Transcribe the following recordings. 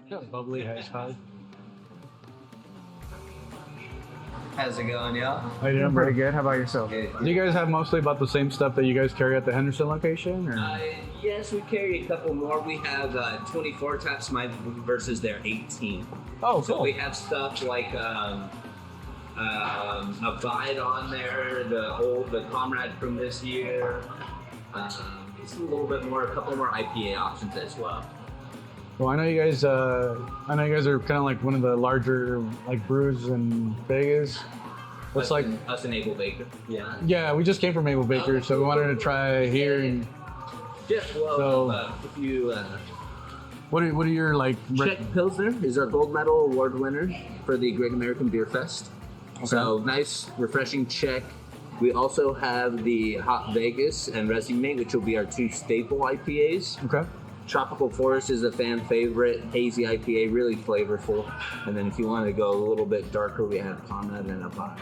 Yeah, bubbly hash pie. How's it going, y'all? How you doing, Pretty bro? good. How about yourself? Good. Do you guys have mostly about the same stuff that you guys carry at the Henderson location? Or? Yes, we carry a couple more. We have 24 taps versus their 18. Oh, So cool. we have stuff like Abide on there, the Comrade from this year. Just a little bit more, a couple more IPA options as well. Well, I know you guys. I know you guys are kind of like one of the larger like brews in Vegas. What's like? Us and Able Baker. Yeah. Yeah, we just came from Able Baker, so we wanted to try here. And Yeah. Well, So- if you what are your like? Czech Pilsner is our gold medal award winner for the Great American Beer Fest. So nice, refreshing Czech. We also have the Hot Vegas and Resignate, which will be our two staple IPAs. Okay. Tropical Forest is a fan favorite, hazy IPA, really flavorful. And then if you want to go a little bit darker, we have Comrade and Abide.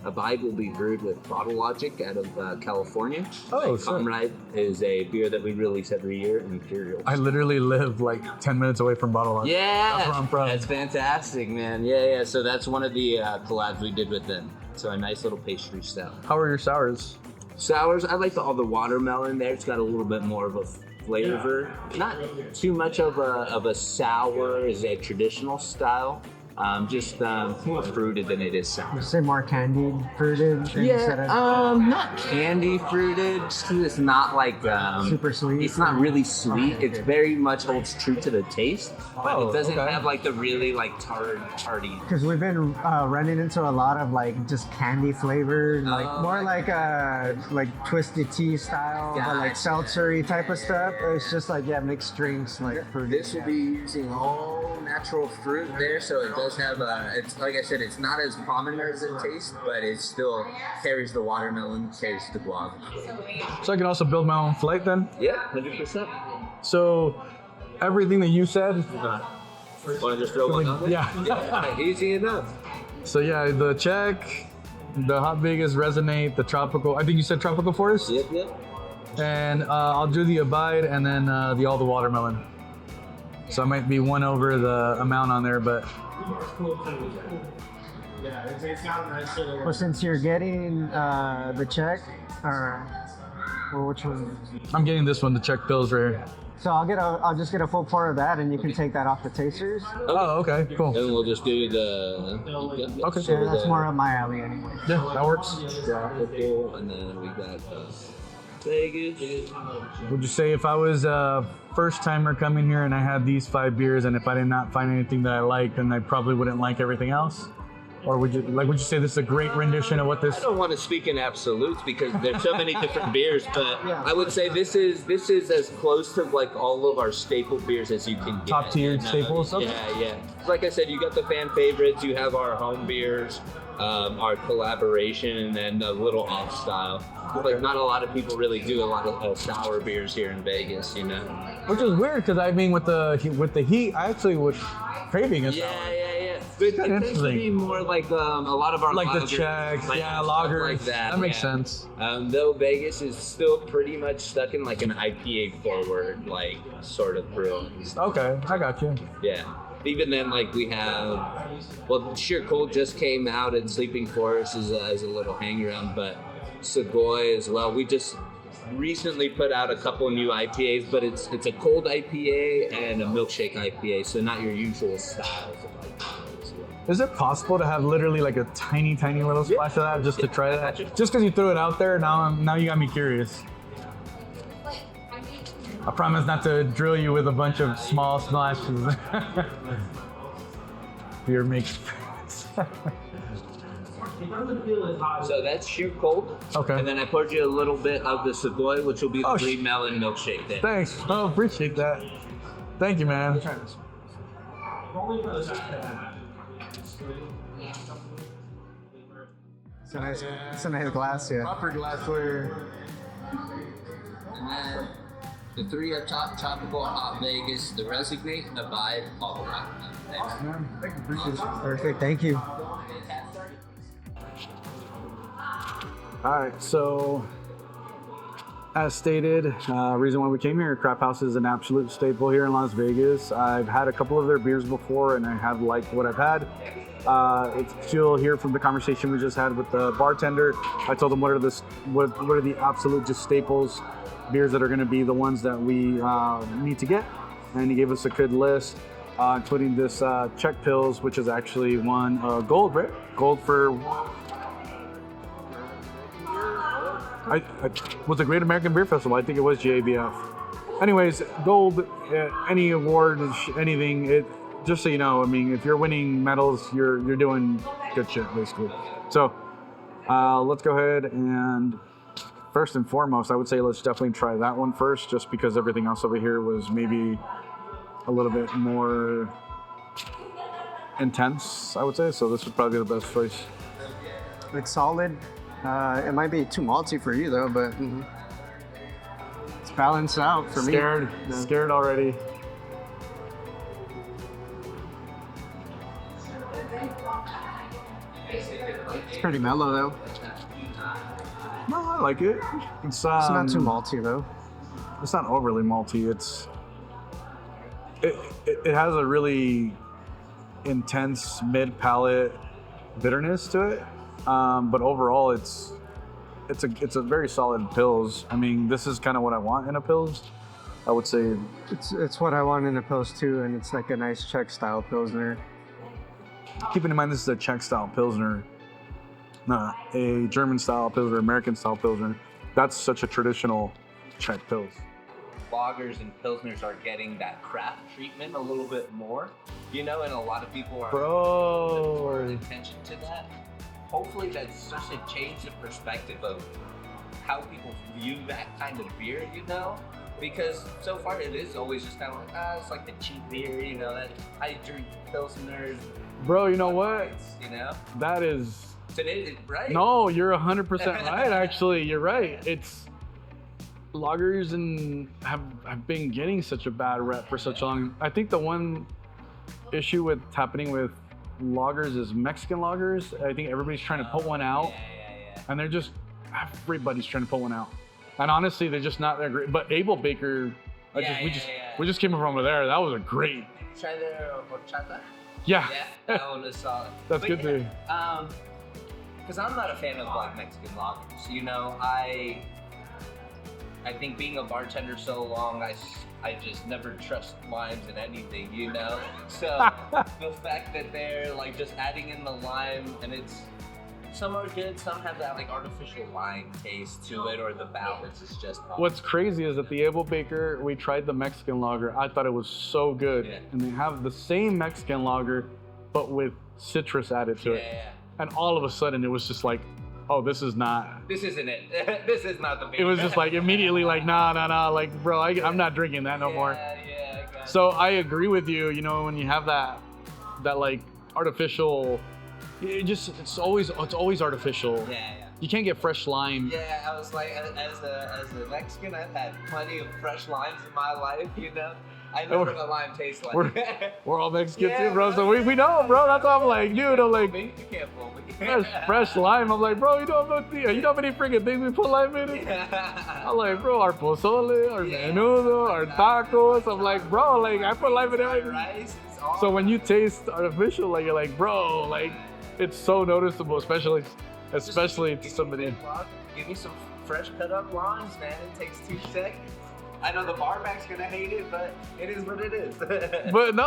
Abide will be brewed with Bottle Logic out of California. Oh, And sick. Comrade is a beer that we release every year, Imperial. I literally live like 10 minutes away from Bottle Logic. Yeah, That's where I'm from. That's fantastic, man. Yeah. So that's one of the collabs we did with them. So a nice little pastry stout. How are your sours? Sours, I like all the watermelon there. It's got a little bit more of a flavor. Not too much of a sour as a traditional style. Just more fruited than it is sour. Say more candied, fruited instead of Not candy fruited, just 'cause it's not like super sweet. It's not really sweet. It's very much holds true to the taste, but Oh, it doesn't okay. have like the really like tarty. Because we've been running into a lot of like just candy flavored, like Oh, more like twisted tea style, but like Gotcha. seltzery type of stuff. It's just like mixed drinks like fruit. This will be using all natural fruit there, so it does have it's like I said, it's not as prominent as it tastes, but it still carries the watermelon, carries the guava. So I can also build my own flight then? Yeah, 100%. So everything that you said, Want to just throw one on there? yeah. Easy enough. So yeah, the Czech, the Hot Vegas Resonate, the Tropical, I think you said Tropical Forest? Yep. And I'll do the Abide and then all the watermelon. So I might be one over the amount on there, but Well, since you're getting the check, or which one? I'm getting this one, the Czech Pills right here. So I'll just get a full pour of that, and you can take that off the tasters. Oh, okay, cool. And we'll just do the. Okay. Yeah, that's more up my alley anyway. Yeah, that works. Tropical, and then we got Vegas. Would you say if I was a first timer coming here and I had these 5 beers, and if I did not find anything that I liked, then I probably wouldn't like everything else? Or would you say this is a great rendition of what this? I don't want to speak in absolutes because there's so many different beers, but Yeah. I would say this is as close to like all of our staple beers as you can get. Top tier And, staples? Okay. Yeah. Like I said, you got the fan favorites, you have our home beers, our collaboration, and then a little off style. Like not a lot of people really do a lot of sour beers here in Vegas, you know. Which is weird because I mean with the heat, I actually was craving a sour. Yeah. But it tends to interesting. be more like a lot of our Like the lagers, Czechs, like yeah, stuff lager. like that. Makes yeah. sense. Though Vegas is still pretty much stuck in like an IPA forward, like sort of brew. Okay, I got you. Yeah. Even then, like we have, well, Sheer Cold just came out, and Sleeping Forest is a little hang around, but Segoy as well. We just recently put out a couple new IPAs, but it's a cold IPA and a milkshake IPA, so not your usual styles of IPAs. Is it possible to have literally like a tiny little splash of that just to try that? Just because you threw it out there, now you got me curious. I promise not to drill you with a bunch of small splashes. Beer makes So that's Sheer Cold. Okay. And then I poured you a little bit of the Segoy, which will be the Oh, green melon milkshake there. Thanks. Oh, appreciate that. Thank you, man. It's a nice glass, yeah. Proper glassware. And then the 3 up top, Tropical, Hot Vegas, the Resignate, and Abide, all right. Thank you, appreciate it. Perfect. Thank you. All right, so As stated, reason why we came here, CraftHaus is an absolute staple here in Las Vegas. I've had a couple of their beers before and I have liked what I've had. If you'll hear from the conversation we just had with the bartender, I told him what are the absolute just staples, beers that are going to be the ones that we need to get. And he gave us a good list, including this Czech Pils, which is actually one gold, right? Gold for... I was a Great American Beer Festival. I think it was JABF. Anyways, gold, any award, anything. Just so you know, I mean, if you're winning medals, you're doing good shit, basically. So let's go ahead and first and foremost, I would say let's definitely try that one first, just because everything else over here was maybe a little bit more intense, I would say. So this would probably be the best choice. It's solid. It might be too malty for you though, but it's balanced out for me. Scared already. It's pretty mellow though. No, I like it. It's not too malty though. It's not overly malty. It has a really intense mid-palate bitterness to it. But overall, it's a very solid Pils. I mean, this is kind of what I want in a Pils. I would say it's what I want in a Pils too, and it's like a nice Czech style Pilsner. Keeping in mind this is a Czech style Pilsner, not a German style Pilsner, American style Pilsner. That's such a traditional Czech Pils. Lagers and Pilsners are getting that craft treatment a little bit more, you know, and a lot of people are putting more attention to that. Hopefully that's just a change of perspective of how people view that kind of beer, you know? Because so far it is always just kind of like, it's like the cheap beer, you know, that I drink Pilsners. Bro, you know what? You know? That is... Today, right? No, you're 100% right, actually. You're right. It's... Lagers and have been getting such a bad rep for such long. I think the one issue with happening with lagers is Mexican lagers. I think everybody's trying to put one out, and they're just everybody's trying to put one out. And honestly, they're just not that great. But Able Baker, we just came from over there. That was a great. Try their horchata. Yeah. Yeah, that one was solid. That's good too. Because I'm not a fan of like Mexican lagers. You know, I think being a bartender so long, I just never trust limes in anything, you know? So the fact that they're like just adding in the lime, and some are good, some have that like artificial lime taste to it, or the balance is just off. What's crazy is that the Able Baker, we tried the Mexican lager. I thought it was so good. Yeah. And they have the same Mexican lager, but with citrus added to it. Yeah. And all of a sudden it was just like, oh, this isn't it. This is not the beer. It was just like immediately like, nah. Like, bro, I'm not drinking that no more. Yeah, I got it. So I agree with you, you know, when you have that like artificial, it's always artificial. Yeah. You can't get fresh lime. Yeah, I was like, as a Mexican, I've had plenty of fresh limes in my life, you know? I know what a lime tastes like. We're all Mexican too, bro. So we know, bro. That's why I'm like, dude, I'm like, you can't fool me. fresh lime. I'm like, bro, you know how many freaking things we put lime in it? Yeah. I'm like, bro, our pozole, our menudo, our tacos. I'm like, bro, like I put lime in everything. Rice is awesome. So when you taste artificial, like you're like, bro, like it's so noticeable, especially to somebody. Give me some fresh cut up limes, man. It takes 2 seconds. I know the barback's gonna hate it, but it is what it is. but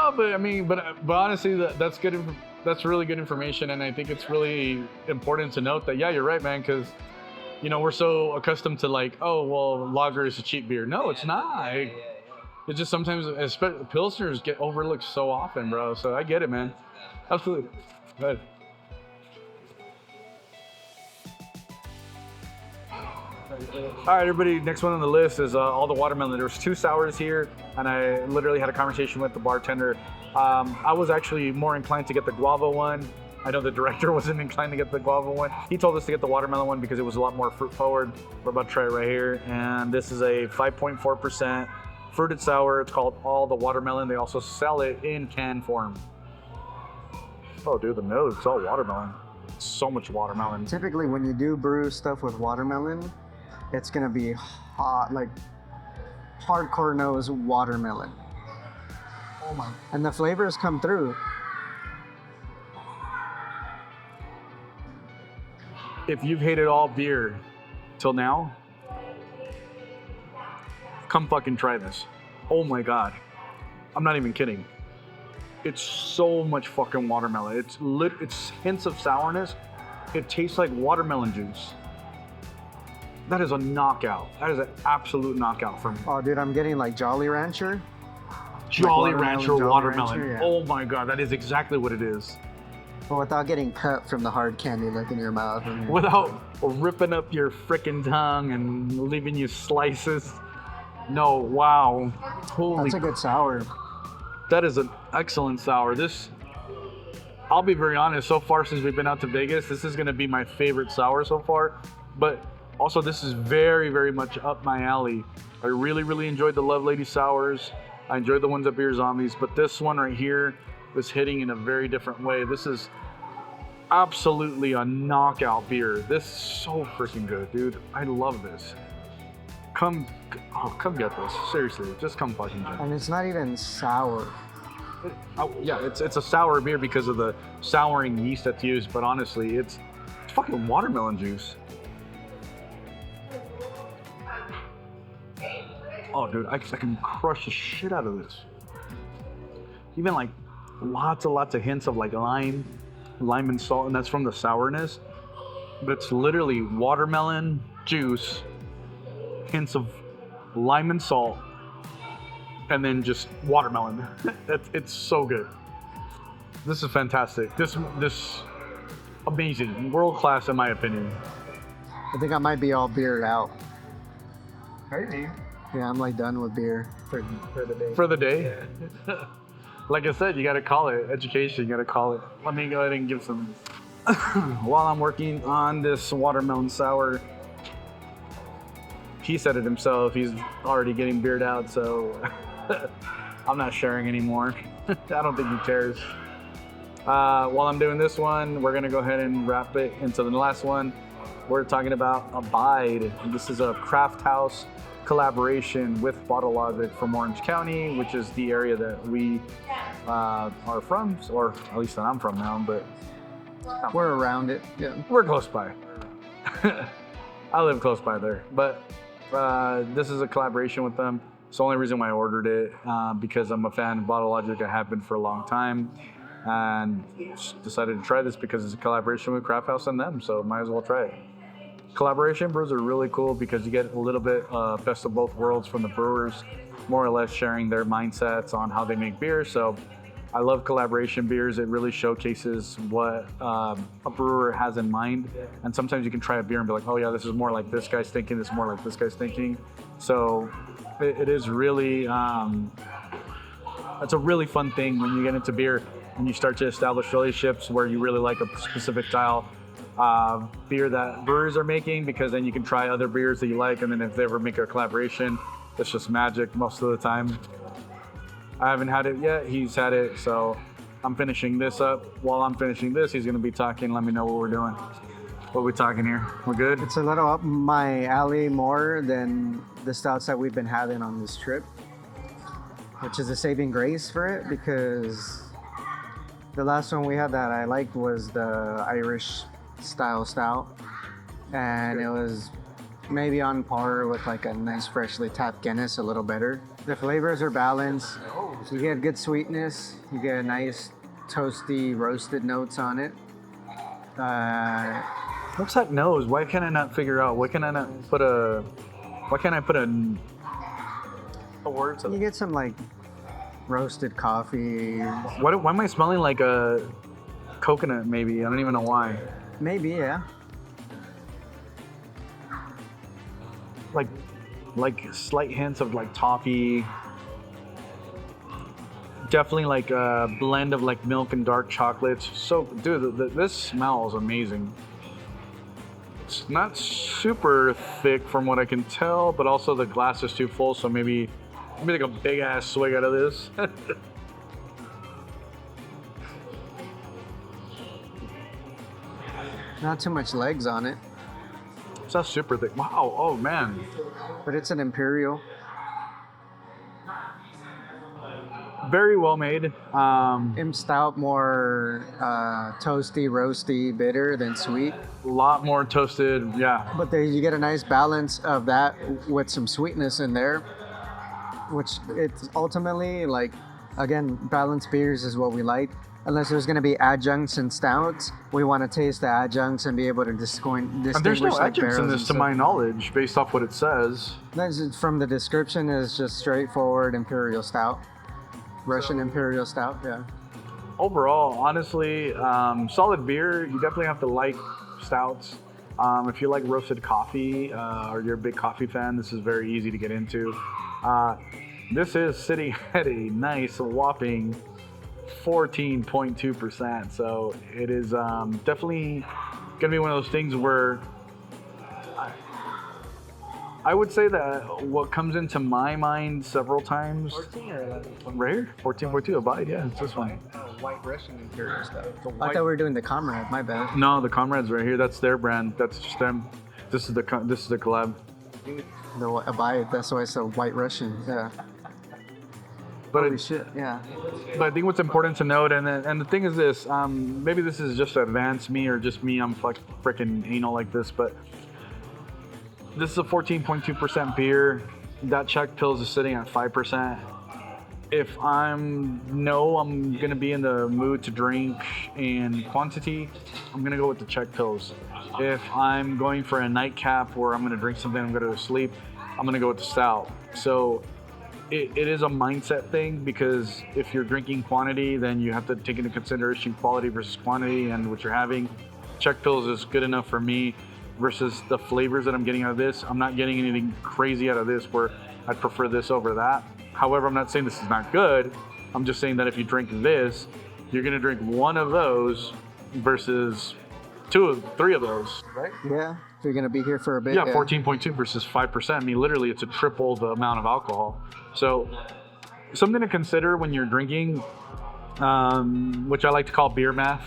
honestly, that's good. That's really good information, and I think it's really important to note that you're right, man, because you know we're so accustomed to like, oh well, lager is a cheap beer. No, it's not. It's just sometimes, especially pilsners get overlooked so often, bro. So I get it, man. Absolutely. Go ahead. All right, everybody, next one on the list is all the watermelon. There was 2 sours here, and I literally had a conversation with the bartender. I was actually more inclined to get the guava one. I know the director wasn't inclined to get the guava one. He told us to get the watermelon one because it was a lot more fruit forward. We're about to try it right here, and this is a 5.4% fruited sour. It's called All the Watermelon. They also sell it in can form. Oh, dude, the nose, it's all watermelon. So much watermelon. Typically, when you do brew stuff with watermelon, it's gonna be hot, like hardcore nose watermelon. Oh my. And the flavors come through. If you've hated all beer till now, come fucking try this. Oh my god. I'm not even kidding. It's so much fucking watermelon. It's hints of sourness. It tastes like watermelon juice. That is a knockout. That is an absolute knockout for me. Oh, dude, I'm getting like Jolly Rancher. Jolly watermelon, Rancher Jolly watermelon. Rancher, yeah. Oh my god, that is exactly what it is. But without getting cut from the hard candy like in your mouth. Without ripping up your frickin' tongue and leaving you slices. No, wow. Holy. That's a good sour. That is an excellent sour. I'll be very honest, so far since we've been out to Vegas, this is gonna be my favorite sour so far. But also this is very, very much up my alley. I really, really enjoyed the Love Lady sours. I enjoyed the ones at Beer Zombies, but this one right here was hitting in a very different way. This is absolutely a knockout beer. This is so freaking good, dude. I love this. Come get this. Seriously, just come fucking get it. And it's not even sour. Yeah, it's a sour beer because of the souring yeast that's used, but honestly, it's fucking watermelon juice. Oh, dude, I can crush the shit out of this. Even like lots of hints of like lime and salt, and that's from the sourness. But it's literally watermelon juice, hints of lime and salt, and then just watermelon. It's so good. This is fantastic. This amazing, world class in my opinion. I think I might be all beered out. Maybe. Yeah, I'm like done with beer for the day. For the day. Like I said, you gotta call it education. You gotta call it. Let me go ahead and give some. While I'm working on this watermelon sour, he said it himself. He's already getting beered out, so I'm not sharing anymore. I don't think he cares. While I'm doing this one, we're gonna go ahead and wrap it into the last one. We're talking about Abide. This is a CraftHaus collaboration with Bottle Logic from Orange County, which is the area that we are from, or at least that I'm from now, but We're around it. Yeah. we're close by. I live close by there, but this is a collaboration with them. It's the only reason why I ordered it, because I'm a fan of Bottle Logic. I have been for a long time, and just decided to try this because it's a collaboration with CraftHaus and them, so might as well try it. Collaboration brews are really cool because you get a little bit best of both worlds from the brewers, more or less sharing their mindsets on how they make beer. So I love collaboration beers. It really showcases what a brewer has in mind. And sometimes you can try a beer and be like, oh yeah, this is more like this guy's thinking, this is more like this guy's thinking. So it is really, it's a really fun thing when you get into beer and you start to establish relationships where you really like a specific style beer that brewers are making, because then you can try other beers that you like, and then if they ever make a collaboration, it's just magic most of the time. I haven't had it yet, he's had it, so I'm finishing this up. While I'm finishing this, he's gonna be talking. Let me know what we're doing. What are we talking here? We're good? It's a little up my alley more than the stouts that we've been having on this trip, which is a saving grace for it, because the last one we had that I liked was the Irish style stout, and it was maybe on par with like a nice freshly tapped Guinness, a little better. The flavors are balanced. You get good sweetness, you get a nice toasty roasted notes on it. What's that nose? Why can't I not figure out? Why can't I put a word to You it? get some like roasted coffee. Why am I smelling like a coconut maybe? I don't even know why. Maybe, yeah. Like slight hints of like toffee. Definitely like a blend of like milk and dark chocolates. So, dude, this smells amazing. It's not super thick from what I can tell, but also the glass is too full, so maybe like a big ass swig out of this. Not too much legs on it. It's not super thick. Wow. Oh man. But it's an imperial. Very well made. Im stout, more toasty, roasty, bitter than sweet. A lot more toasted. Yeah. But there you get a nice balance of that with some sweetness in there, which it's ultimately like, again, balanced beers is what we like. Unless there's going to be adjuncts and stouts, we want to taste the adjuncts and be able to distinguish. And there's no like adjuncts in barrels this, and to stuff. my knowledge, based off what it says. That's from the description is just straightforward imperial stout, Russian imperial stout. Yeah. Overall, honestly, solid beer. You definitely have to like stouts. If you like roasted coffee or you're a big coffee fan, this is very easy to get into. This is sitting at a nice whopping 14.2%. So it is definitely gonna be one of those things where I would say that what comes into my mind several times. 14 or 11? Right here, 14.2 Abide. Yeah, it's this one. White Russian imperial stout. I thought we were doing the Comrade. My bad. No, the Comrades right here. That's their brand. That's just them. This is the collab. The Abide. That's why it's a White Russian. Yeah. But Holy shit. Yeah. But I think what's important to note, and the thing is this, maybe this is just to advance me or just me, I'm like freaking anal like this, but this is a 14.2% beer. That Czech Pils is sitting at 5%. If I'm gonna be in the mood to drink in quantity, I'm gonna go with the Czech Pils. If I'm going for a nightcap where I'm gonna drink something, I'm gonna go to sleep, I'm gonna go with the stout. So it is a mindset thing, because if you're drinking quantity, then you have to take into consideration quality versus quantity and what you're having. Czech Pils is good enough for me versus the flavors that I'm getting out of this. I'm not getting anything crazy out of this where I'd prefer this over that. However, I'm not saying this is not good. I'm just saying that if you drink this, you're gonna drink one of those versus three of those, right? Yeah. If you're gonna be here for a bit. Yeah, 14.2 versus 5%. I mean, literally, it's a triple the amount of alcohol. So, something to consider when you're drinking, which I like to call beer math.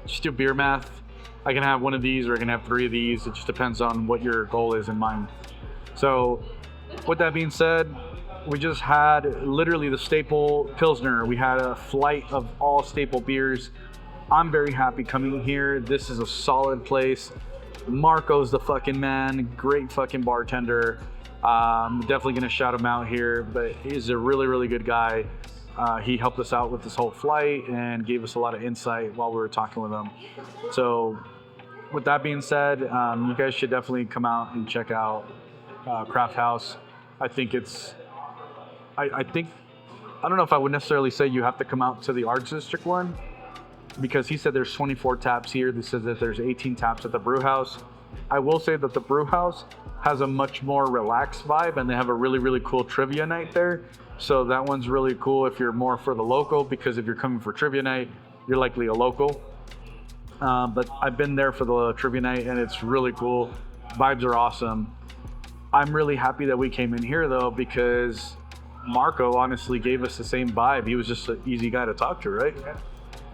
Just do beer math. I can have one of these, or I can have three of these. It just depends on what your goal is in mind. So, with that being said, we just had literally the staple Pilsner. We had a flight of all staple beers. I'm very happy coming here. This is a solid place. Marco's the fucking man. Great fucking bartender. Definitely gonna shout him out here, but he's a really, really good guy. He helped us out with this whole flight and gave us a lot of insight while we were talking with him. So, with that being said, you guys should definitely come out and check out CraftHaus. I think I don't know if I would necessarily say you have to come out to the Arts District one, because he said there's 24 taps here. He says that there's 18 taps at the brew house. I will say that the brew house has a much more relaxed vibe, and they have a really, really cool trivia night there. So that one's really cool if you're more for the local, because if you're coming for trivia night, you're likely a local. But I've been there for the trivia night, and it's really cool. Vibes are awesome. I'm really happy that we came in here though, because Marco honestly gave us the same vibe. He was just an easy guy to talk to, right?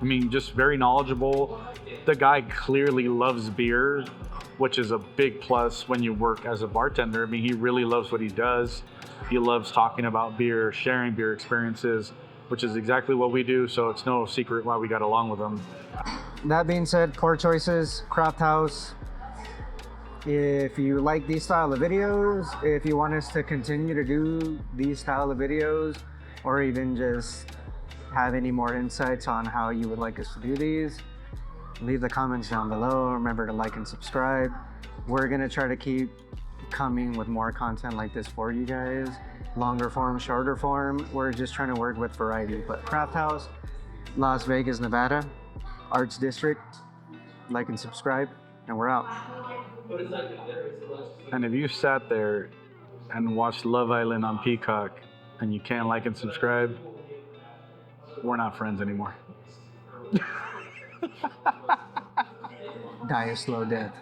I mean, just very knowledgeable. The guy clearly loves beer, which is a big plus when you work as a bartender. I mean, he really loves what he does. He loves talking about beer, sharing beer experiences, which is exactly what we do. So it's no secret why we got along with him. That being said, core choices, CraftHaus. If you like these style of videos, if you want us to continue to do these style of videos, or even just have any more insights on how you would like us to do these, leave the comments down below. Remember to like and subscribe. We're gonna try to keep coming with more content like this for you guys. Longer form, shorter form. We're just trying to work with variety. But CraftHaus, Las Vegas, Nevada, Arts District. Like and subscribe, and we're out. And if you sat there and watched Love Island on Peacock and you can't like and subscribe, we're not friends anymore. Die a slow death.